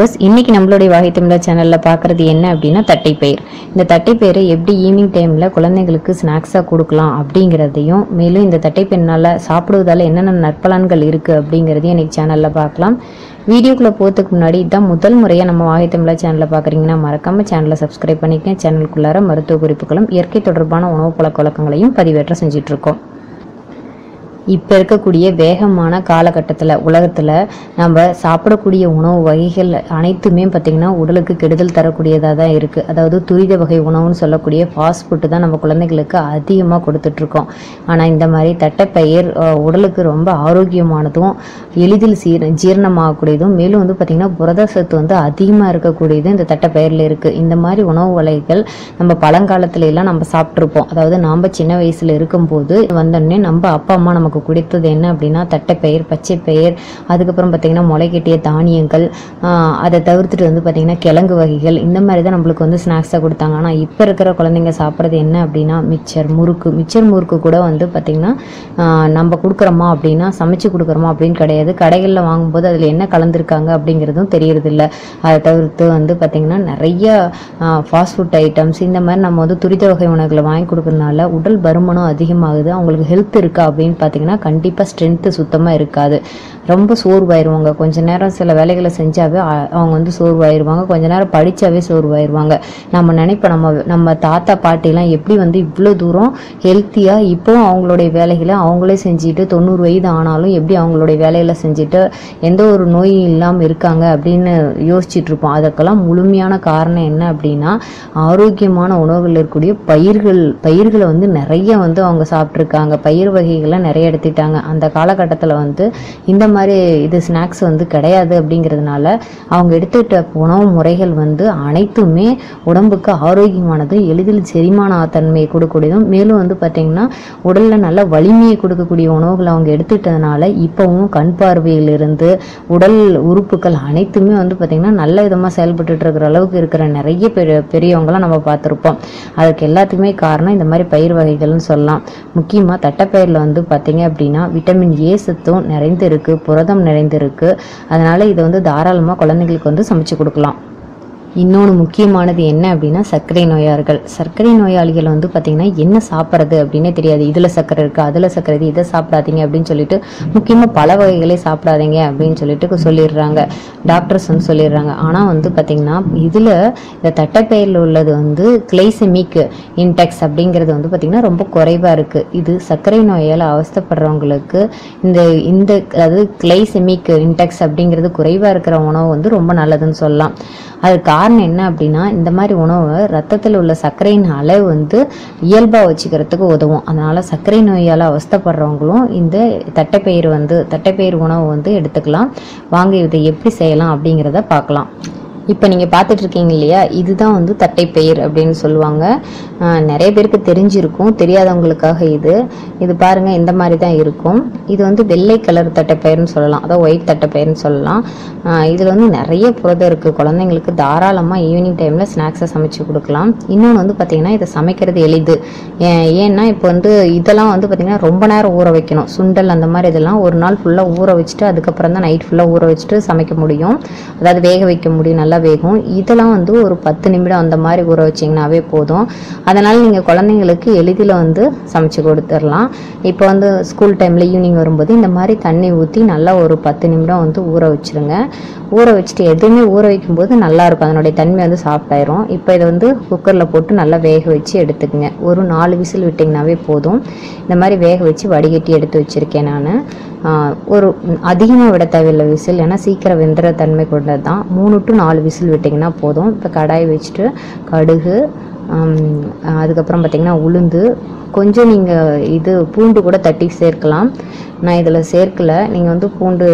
Viewers, இன்னைக்கு நம்மளுடைய வாகை தமிழா சேனல்ல பார்க்குறது என்ன அப்படின்னா தட்டைப்பயிர். இந்த தட்டைப்பயிரை எப்படி ஈவினிங் டைமில் குழந்தைங்களுக்கு ஸ்நாக்ஸாக கொடுக்கலாம் அப்படிங்கிறதையும், மேலும் இந்த தட்டைப்பயிர்னால் சாப்பிடுவதால் என்னென்ன நற்பலன்கள் இருக்குது அப்படிங்கிறதையும் இன்னைக்கு சேனலில் பார்க்கலாம். வீடியோக்குள்ளே போகிறதுக்கு முன்னாடி இதான் முதல் முறையாக நம்ம வாகை தமிழா சேனலில் பார்க்குறீங்கன்னா மறக்காமல் சேனலை சப்ஸ்கிரைப் பண்ணிக்க. சேனலுக்குள்ளார மருத்துவ குறிப்புகளும் இயற்கை தொடர்பான உணவு பழக்க வழக்கங்களையும் பதிவேற்ற செஞ்சிட்ருக்கோம். இப்போ இருக்கக்கூடிய வேகமான காலகட்டத்தில் உலகத்தில் நம்ம சாப்பிடக்கூடிய உணவு வகைகள் அனைத்துமே பார்த்திங்கன்னா உடலுக்கு கெடுதல் தரக்கூடியதாக தான் இருக்குது. அதாவது துரித வகை உணவுன்னு சொல்லக்கூடிய ஃபாஸ்ட் ஃபுட்டு தான் நம்ம குழந்தைகளுக்கு அதிகமாக கொடுத்துட்ருக்கோம். ஆனால் இந்த மாதிரி தட்டைப்பயிர் உடலுக்கு ரொம்ப ஆரோக்கியமானதும் எளிதில் ஜீரணமாகக்கூடியதும், மேலும் வந்து பார்த்திங்கன்னா புரத சத்து வந்து அதிகமாக இருக்கக்கூடியது இந்த தட்டைப்பயிரில் இருக்குது. இந்த மாதிரி உணவு வகைகள் நம்ம பழங்காலத்துல எல்லாம் நம்ம சாப்பிட்ருப்போம். அதாவது நாம் சின்ன வயசில் இருக்கும்போது வந்தோடனே நம்ம அப்பா அம்மா நமக்கு குடித்தது என்ன அப்படின்னா தட்டைப்பயிர், பச்சைப்பயிர், அதுக்கப்புறம் பார்த்திங்கன்னா முளைக்கட்டிய தானியங்கள், அதை தவிர்த்துட்டு வந்து பார்த்திங்கன்னா கிழங்கு வகைகள், இந்த மாதிரி தான் நம்மளுக்கு வந்து ஸ்நாக்ஸாக கொடுத்தாங்க. ஆனால் இப்போ இருக்கிற குழந்தைங்க சாப்பிட்றது என்ன அப்படின்னா மிச்சர் முறுக்கு கூட வந்து பார்த்திங்கன்னா நம்ம கொடுக்குறோமா அப்படின்னா சமைச்சு கொடுக்குறோமா அப்படின்னு கிடையாது. கடைகளில் வாங்கும்போது அதில் என்ன கலந்துருக்காங்க அப்படிங்கிறதும் தெரியறதில்ல. அதை தவிர்த்து வந்து பார்த்திங்கன்னா நிறைய ஃபாஸ்ட் ஃபுட் ஐட்டம்ஸ், இந்த மாதிரி நம்ம வந்து துரித வகை உணவுகளை வாங்கி கொடுக்கறதுனால உடல் பருமனும் அதிகமாகுது. அவங்களுக்கு ஹெல்த் இருக்கா அப்படின்னு பார்த்திங்கன்னா கண்டிப்பாக ஸ்ட்ரென்த்து சுத்தமாக இருக்காது. ரொம்ப சோர்வாயிருவாங்க. கொஞ்ச நேரம் சில வேலைகளை செஞ்சாவே அவங்க வந்து சோர்வாயிருவாங்க. கொஞ்ச நேரம் படித்தாவே சோர்வாயிருவாங்க. நம்ம நினைப்போம் நம்ம தாத்தா பாட்டிலாம் எப்படி வந்து இவ்வளோ தூரம் ஹெல்த்தியாக இப்போ அவங்களுடைய வேலைகளை அவங்களே செஞ்சுட்டு 90 வயது ஆனாலும் எப்படி அவங்களுடைய வேலைகளை செஞ்சுட்டு எந்த ஒரு நோய் இல்லாமல் இருக்காங்க அப்படின்னு யோசிச்சுட்டு இருப்போம். அதுக்கெல்லாம் முழுமையான காரணம் என்ன அப்படின்னா ஆரோக்கியமான உணவுகள் இருக்கக்கூடிய பயிர்களை வந்து நிறைய வந்து அவங்க சாப்பிட்ருக்காங்க. பயிர் வகைகளை நிறைய எடுத்துட்டாங்க. அந்த காலகட்டத்தில் வந்து இந்த மாதிரி இது ஸ்நாக்ஸ் வந்து கிடையாது. அப்படிங்கிறதுனால அவங்க எடுத்துக்கிட்ட உணவு முறைகள் வந்து அனைத்துமே உடம்புக்கு ஆரோக்கியமானது, எளிதில் செரிமான தன்மையை கொடுக்கக்கூடியதும், மேலும் வந்து பார்த்திங்கன்னா உடலில் நல்ல வலிமையை கொடுக்கக்கூடிய உணவுகளை அவங்க எடுத்துக்கிட்டதுனால இப்போவும் கண் பார்வையிலிருந்து உடல் உறுப்புகள் அனைத்துமே வந்து பார்த்திங்கன்னா நல்ல விதமாக செயல்பட்டு இருக்கிற அளவுக்கு இருக்கிற நிறைய பெரியவங்களாம் நம்ம பார்த்துருப்போம். அதுக்கு எல்லாத்துக்குமே காரணம் இந்த மாதிரி பயிர் வகைகள்னு சொல்லலாம். முக்கியமாக தட்டைப்பயிரில் வந்து பார்த்திங்க அப்படின்னா விட்டமின் ஏ சத்தும் நிறைந்து இருக்குது, புரதம் நிறைந்து இருக்குது. அதனால் இதை வந்து தாராளமாக குழந்தைங்களுக்கு வந்து சமைச்சு கொடுக்கலாம். இன்னொன்று முக்கியமானது என்ன அப்படின்னா சர்க்கரை நோயாளிகள் வந்து பார்த்திங்கன்னா என்ன சாப்பிட்றது அப்படின்னே தெரியாது. இதில் சர்க்கரை இருக்குது, அதில் சர்க்கரை இருக்குது, இதை சாப்பிடாதீங்க அப்படின்னு சொல்லிட்டு முக்கியமாக பல வகைகளே சாப்பிடாதீங்க அப்படின்னு சொல்லிட்டு சொல்லிடுறாங்க, டாக்டர்ஸ் வந்து சொல்லிடுறாங்க. ஆனால் வந்து பார்த்திங்கன்னா இதில் இந்த தட்டைப்பயிரில் உள்ளது வந்து கிளைசெமிக் இன்டெக்ஸ் அப்படிங்கிறது வந்து பார்த்திங்கன்னா ரொம்ப குறைவாக இருக்குது. இது சர்க்கரை நோயால் அவஸ்தைப்படுறவங்களுக்கு இந்த அதாவது கிளைசெமிக் இன்டெக்ஸ் அப்படிங்கிறது குறைவாக இருக்கிற உணவு வந்து ரொம்ப நல்லதுன்னு சொல்லலாம். அது காரணம் என்ன அப்படின்னா இந்த மாதிரி உணவு ரத்தத்தில் உள்ள சர்க்கரையின் அளவு வந்து இயல்பாக வச்சுக்கிறதுக்கு உதவும். அதனால் சர்க்கரை நோயால் அவஸ்தைப்படுறவங்களும் இந்த தட்டைப்பயிர் உணவு வந்து எடுத்துக்கலாம். வாங்க இதை எப்படி செய்யலாம் அப்படிங்கிறத பார்க்கலாம். இப்போ நீங்கள் பார்த்துட்டு இருக்கீங்க இல்லையா, இதுதான் வந்து தட்டைப்பயிர் அப்படின்னு சொல்லுவாங்க. நிறைய பேருக்கு தெரிஞ்சிருக்கும், தெரியாதவங்களுக்காக இது பாருங்கள் இந்த மாதிரி தான் இருக்கும். இது வந்து வெள்ளை கலர் தட்டைப்பயிர்னு சொல்லலாம், அதாவது ஒயிட் தட்டைப்பயிர்னு சொல்லலாம். இதில் வந்து நிறைய புரதம் இருக்குது. குழந்தைங்களுக்கு தாராளமாக ஈவினிங் டைமில் ஸ்நாக்ஸை சமைச்சு கொடுக்கலாம். இன்னொன்று வந்து பார்த்திங்கன்னா இதை சமைக்கிறது எளிது. ஏன்னா இப்போ வந்து இதெல்லாம் வந்து பார்த்திங்கன்னா ரொம்ப நேரம் ஊற வைக்கணும். சுண்டல் அந்த மாதிரி இதெல்லாம் ஒரு நாள் ஃபுல்லாக ஊற வச்சுட்டு அதுக்கப்புறம் தான் நைட் ஃபுல்லாக ஊற வச்சுட்டு சமைக்க முடியும், அதாவது வேக வைக்க முடியும், நல்லா வேகும். இதெல்லாம் வந்து ஒரு 10 நிமிடம் அந்த மாதிரி ஊற வச்சிங்கனாவே போதும். அதனால் நீங்கள் குழந்தைங்களுக்கு எளிதில் வந்து சமைச்சு கொடுத்துடலாம். இப்போ வந்து ஸ்கூல் டைமில் ஈவினிங் வரும்போது இந்த மாதிரி தண்ணி ஊற்றி நல்லா ஒரு 10 நிமிடம் வந்து ஊற வச்சுருங்க. ஊற வச்சுட்டு எதுவுமே ஊற வைக்கும்போது நல்லாயிருக்கும், அதனுடைய தன்மை வந்து சாஃப்டாயிரும். இப்போ இதை வந்து குக்கரில் போட்டு நல்லா வேக வச்சு எடுத்துக்கங்க. ஒரு 4 விசில் விட்டிங்கனாவே போதும். இந்த மாதிரி வேக வச்சு வடிகட்டி எடுத்து வச்சுருக்கேன் நான். ஒரு அதிகமாக விட தேவையில்லை விசில், ஏன்னா சீக்கிரம் வெந்துற தன்மை கொண்டது தான். 3 to 4 விசில் விட்டிங்கன்னா போதும். இப்போ கடாய் வச்சுட்டு கடுகு, அதுக்கப்புறம் பார்த்திங்கன்னா உளுந்து, கொஞ்சம் நீங்கள் பூண்டு கூட தட்டி சேர்க்கலாம். நான் இதில் சேர்க்கலை. நீங்கள் வந்து பூண்டு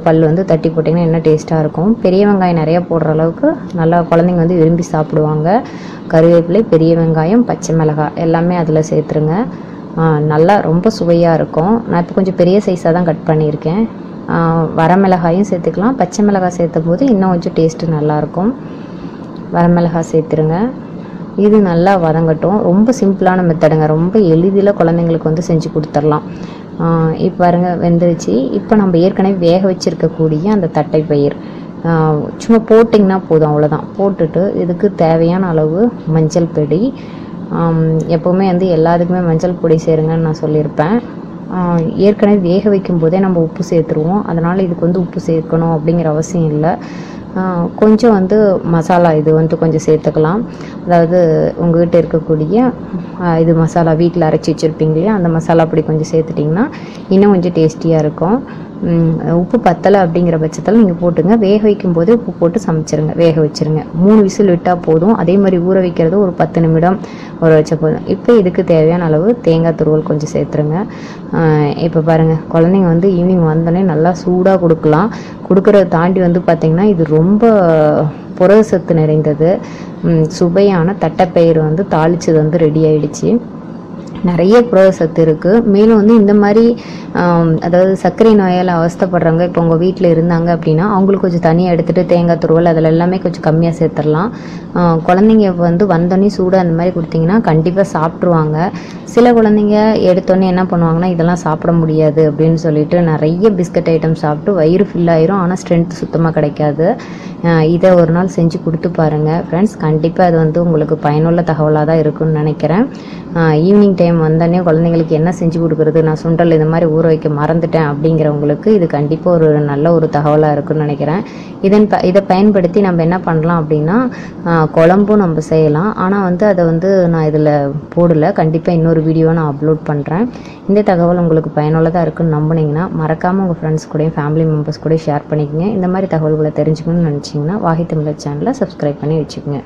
பல் வந்து தட்டி போட்டிங்கன்னா என்ன டேஸ்ட்டாக இருக்கும். பெரிய வெங்காயம் நிறையா போடுற அளவுக்கு நல்லா குழந்தைங்க வந்து விரும்பி சாப்பிடுவாங்க. கருவேப்பிலை, பெரிய வெங்காயம், பச்சை மிளகாய் எல்லாமே அதில் சேர்த்துருங்க. நல்லா ரொம்ப சுவையாக இருக்கும். நான் இப்போ கொஞ்சம் பெரிய சைஸாக தான் கட் பண்ணியிருக்கேன். வரமிளகாயும் சேர்த்துக்கலாம். பச்சை மிளகாய் சேர்த்தும் போது இன்னும் கொஞ்சம் டேஸ்ட்டு நல்லாயிருக்கும். வரமிளகாய் சேர்த்துருங்க. இது நல்லா வதங்கட்டும். ரொம்ப சிம்பிளான மெத்தடுங்க, ரொம்ப எளிதில் குழந்தைங்களுக்கு வந்து செஞ்சு கொடுத்துடலாம். இப்போ பாருங்கள் வெந்துருச்சு. இப்போ நம்ம ஏற்கனவே வேக வச்சுருக்கக்கூடிய அந்த தட்டைப்பயிர் சும்மா போட்டிங்கன்னா போதும், அவ்வளோதான். போட்டுட்டு இதுக்கு தேவையான அளவு மஞ்சள் பொடி, எப்போவுமே வந்து எல்லாத்துக்குமே மஞ்சள் பொடி சேருங்கன்னு நான் சொல்லியிருப்பேன். ஏற்கனவே வேக வைக்கும் போதே நம்ம உப்பு சேர்த்துருவோம், அதனால் இதுக்கு வந்து உப்பு சேர்க்கணும் அப்படிங்கிற அவசியம் இல்லை. கொஞ்சம் வந்து மசாலா இது வந்து கொஞ்சம் சேர்த்துக்கலாம். அதாவது உங்கள்கிட்ட இருக்கக்கூடிய இது மசாலா வீட்டில் அரைச்சி வச்சுருப்பீங்க இல்லையா, அந்த மசாலா பொடி கொஞ்சம் சேர்த்துட்டிங்கன்னா இன்னும் கொஞ்சம் டேஸ்டியாக இருக்கும். உப்பு பத்தலை அப்படிங்கிற பட்சத்தில் நீங்கள் போட்டுங்க. வேக வைக்கும் போதே உப்பு போட்டு சமைச்சிருங்க, வேக வச்சுருங்க. 3 விசில் விட்டால் போதும். அதே மாதிரி ஊற வைக்கிறது ஒரு 10 நிமிடம் ஊற வச்ச போதும். இப்போ இதுக்கு தேவையான அளவு தேங்காய் துருவல் கொஞ்சம் சேர்த்துருங்க. இப்போ பாருங்கள், குழந்தைங்க வந்து ஈவினிங் வந்தோடனே நல்லா சூடாக கொடுக்கலாம். கொடுக்குறத தாண்டி வந்து பார்த்திங்கன்னா இது ரொம்ப புரத சத்து நிறைந்தது. சுவையான தட்டைப்பயிறு வந்து தாளிச்சது வந்து ரெடி ஆயிடுச்சு. நிறைய புரத சத்து இருக்குது. மேலும் வந்து இந்த மாதிரி அதாவது சர்க்கரை நோயால் அவஸ்தைப்படுறவங்க இப்போ உங்கள் வீட்டில் இருந்தாங்க அப்படின்னா அவங்களுக்கு கொஞ்சம் தனியாக எடுத்துகிட்டு தேங்காய் துருவல் அதில் எல்லாமே கொஞ்சம் கம்மியாக சேர்த்துடலாம். குழந்தைங்க வந்து வந்தோடனே சூடாக அந்த மாதிரி கொடுத்தீங்கன்னா கண்டிப்பாக சாப்பிட்ருவாங்க. சில குழந்தைங்க எடுத்தோடனே என்ன பண்ணுவாங்கன்னா இதெல்லாம் சாப்பிட முடியாது அப்படின்னு சொல்லிட்டு நிறைய பிஸ்கட் ஐட்டம் சாப்பிட்டு வயிறு ஃபில் ஆயிரும், ஆனால் ஸ்ட்ரென்த் சுத்தமாக கிடைக்காது. இதை ஒரு நாள் செஞ்சு கொடுத்து பாருங்கள் ஃப்ரெண்ட்ஸ். கண்டிப்பாக அது வந்து உங்களுக்கு பயனுள்ள தகவலாக தான் இருக்குன்னு நினைக்கிறேன். ஈவினிங் டைம் வந்தோடனே குழந்தைங்களுக்கு என்ன செஞ்சு கொடுக்குறது, நான் சுண்டல் இந்த மாதிரி ஊற வைக்க மறந்துட்டேன் அப்படிங்கிறவங்களுக்கு இது கண்டிப்பாக ஒரு நல்ல ஒரு தகவலாக இருக்குன்னு நினைக்கிறேன். இதை பயன்படுத்தி நம்ம என்ன பண்ணலாம் அப்படின்னா குழம்பும் நம்ம செய்யலாம். ஆனால் வந்து அதை வந்து நான் இதில் போடலை. கண்டிப்பாக இன்னொரு வீடியோ நான் அப்லோட் பண்ணுறேன். இந்த தகவல் உங்களுக்கு பயனுள்ளதாக இருக்குன்னு நம்பினீங்கன்னா மறக்காமல் உங்கள் ஃப்ரெண்ட்ஸ் கூடயும் ஃபேமிலி மெம்பர்ஸ் கூட ஷேர் பண்ணிக்கங்க. இந்த மாதிரி தகவல்களை தெரிஞ்சுக்கணும்னு நினச்சிங்கன்னா வாகை தமிழர் சேனலை சப்ஸ்கிரைப் பண்ணி வச்சுக்கோங்க.